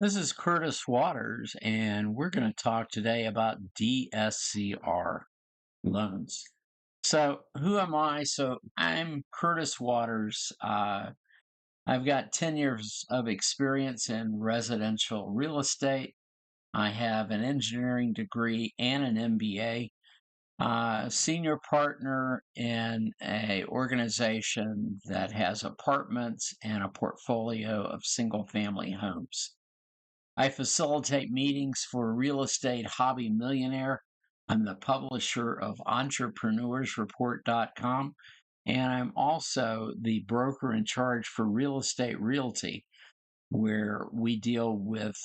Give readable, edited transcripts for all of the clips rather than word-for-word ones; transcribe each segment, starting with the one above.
This is Curtis Waters, and we're going to talk today about DSCR loans. So, who am I? So, I'm Curtis Waters. I've got 10 years of experience in residential real estate. I have an engineering degree and an MBA. Senior partner in a organization that has apartments and a portfolio of single family homes. I facilitate meetings for Real Estate Hobby Millionaire. I'm the publisher of EntrepreneursReport.com, and I'm also the broker in charge for Real Estate Realty, where we deal with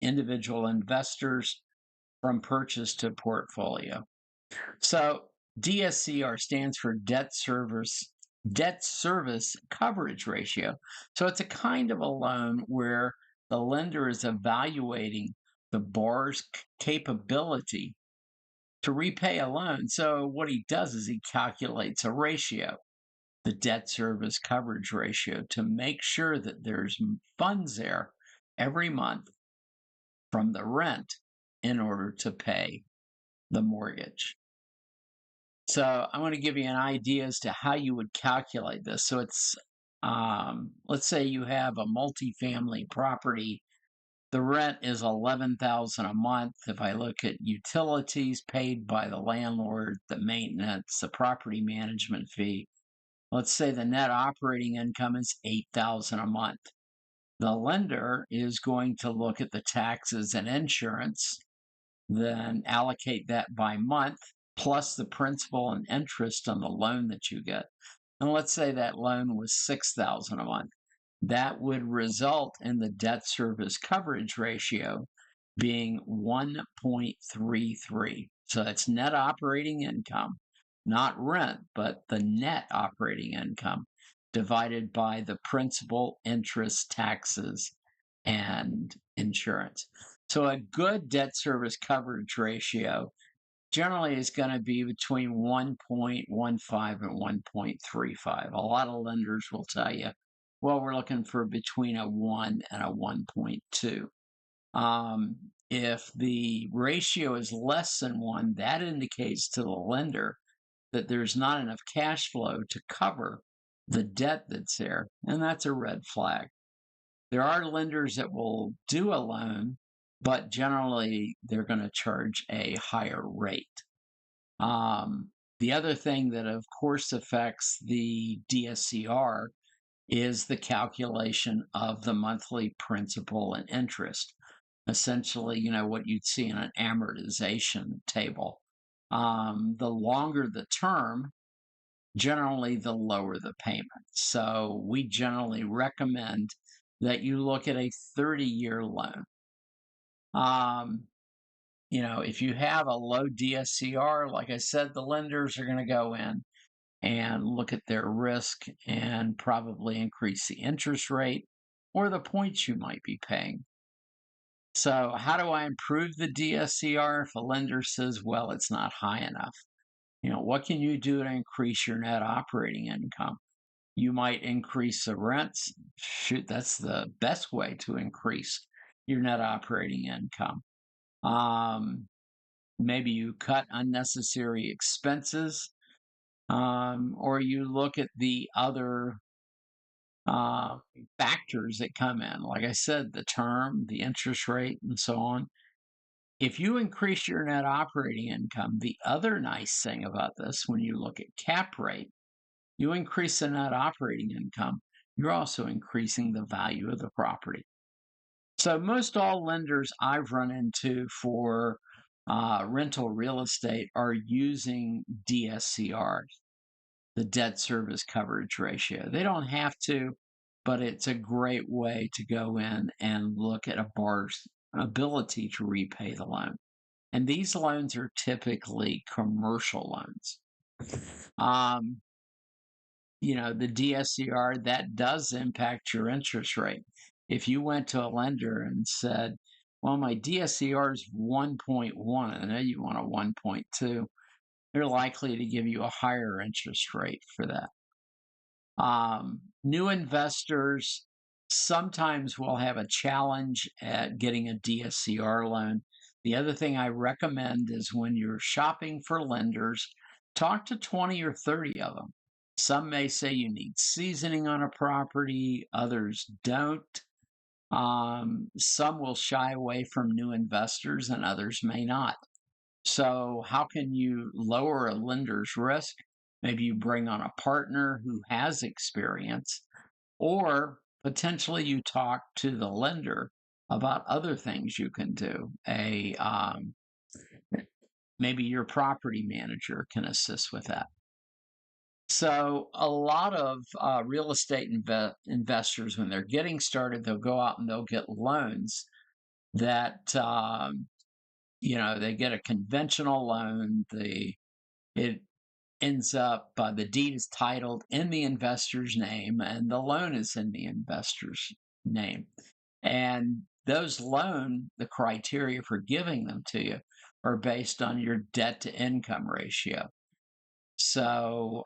individual investors from purchase to portfolio. So DSCR stands for debt service coverage ratio. So it's a kind of a loan where the lender is evaluating the borrower's capability to repay a loan. So what he does is he calculates a ratio, the debt service coverage ratio, to make sure that there's funds there every month from the rent in order to pay the mortgage. So I want to give you an idea as to how you would calculate this. So it's, let's say you have a multifamily property. The rent is $11,000 a month. If I look at utilities paid by the landlord, the maintenance, the property management fee, let's say the net operating income is $8,000 a month. The lender is going to look at the taxes and insurance, then allocate that by month, plus the principal and interest on the loan that you get. And let's say that loan was $6,000 a month. That would result in the debt service coverage ratio being 1.33. So that's net operating income, not rent, but the net operating income divided by the principal, interest, taxes, and insurance. So a good debt service coverage ratio generally is going to be between 1.15 and 1.35. A lot of lenders will tell you, well, we're looking for between a 1 and a 1.2. If the ratio is less than 1, that indicates to the lender that there's not enough cash flow to cover the debt that's there, and that's a red flag. There are lenders that will do a loan, but generally they're going to charge a higher rate. The other thing that, of course, affects the DSCR is the calculation of the monthly principal and interest. Essentially, what you'd see in an amortization table. The longer the term, generally the lower the payment. So we generally recommend that you look at a 30-year loan. If you have a low DSCR, like I said, the lenders are going to go in and look at their risk and probably increase the interest rate or the points you might be paying. So how do I improve the DSCR if a lender says, well, it's not high enough? What can you do to increase your net operating income? You might increase the rents. Shoot, that's the best way to increase your net operating income. Maybe you cut unnecessary expenses, or you look at the other factors that come in. Like I said, the term, the interest rate, and so on. If you increase your net operating income, the other nice thing about this, when you look at cap rate, you increase the net operating income, you're also increasing the value of the property. So most all lenders I've run into for rental real estate are using DSCR, the debt service coverage ratio. They don't have to, but it's a great way to go in and look at a borrower's ability to repay the loan. And these loans are typically commercial loans. The DSCR, that does impact your interest rate. If you went to a lender and said, well, my DSCR is 1.1, and then you want a 1.2, they're likely to give you a higher interest rate for that. New investors, Sometimes we'll have a challenge at getting a DSCR loan. The other thing I recommend is when you're shopping for lenders, talk to 20 or 30 of them. Some may say you need seasoning on a property, others don't. Some will shy away from new investors and others may not. So, how can you lower a lender's risk? Maybe you bring on a partner who has experience, or potentially you talk to the lender about other things you can do. Maybe your property manager can assist with that. So, a lot of real estate investors, when they're getting started, they'll go out and they'll get loans that they get a conventional loan. It ends up the deed is titled in the investor's name and the loan is in the investor's name. And the criteria for giving them to you are based on your debt to income ratio. So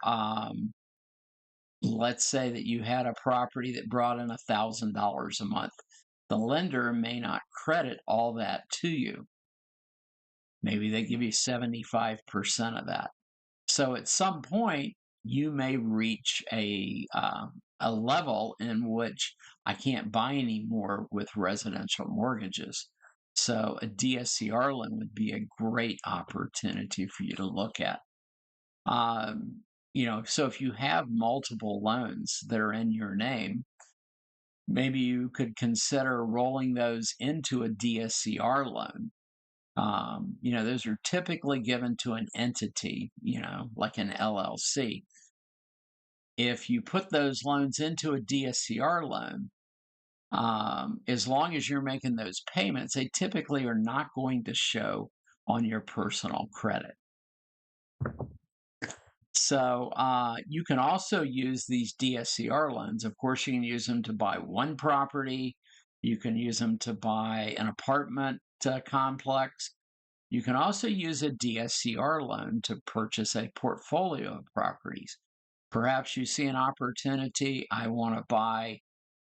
let's say that you had a property that brought in $1,000 a month. The lender may not credit all that to you. Maybe they give you 75% of that. So at some point, you may reach a level in which I can't buy anymore with residential mortgages. So a DSCR loan would be a great opportunity for you to look at. So if you have multiple loans that are in your name, maybe you could consider rolling those into a DSCR loan. Those are typically given to an entity, like an LLC. If you put those loans into a DSCR loan, as long as you're making those payments, they typically are not going to show on your personal credit. So you can also use these DSCR loans. Of course, you can use them to buy one property. You can use them to buy an apartment complex. You can also use a DSCR loan to purchase a portfolio of properties. Perhaps you see an opportunity, I want to buy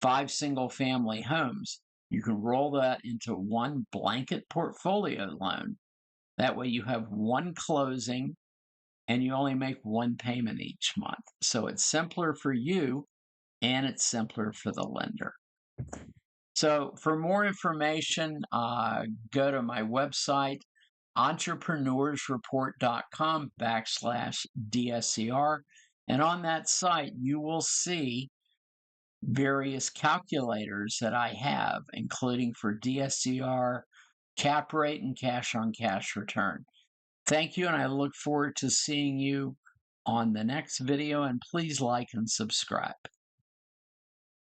5 single family homes. You can roll that into one blanket portfolio loan. That way you have one closing and you only make one payment each month. So it's simpler for you and it's simpler for the lender. So for more information, go to my website, entrepreneursreport.com/DSCR. And on that site, you will see various calculators that I have, including for DSCR, cap rate, and cash on cash return. Thank you, and I look forward to seeing you on the next video, and please like and subscribe.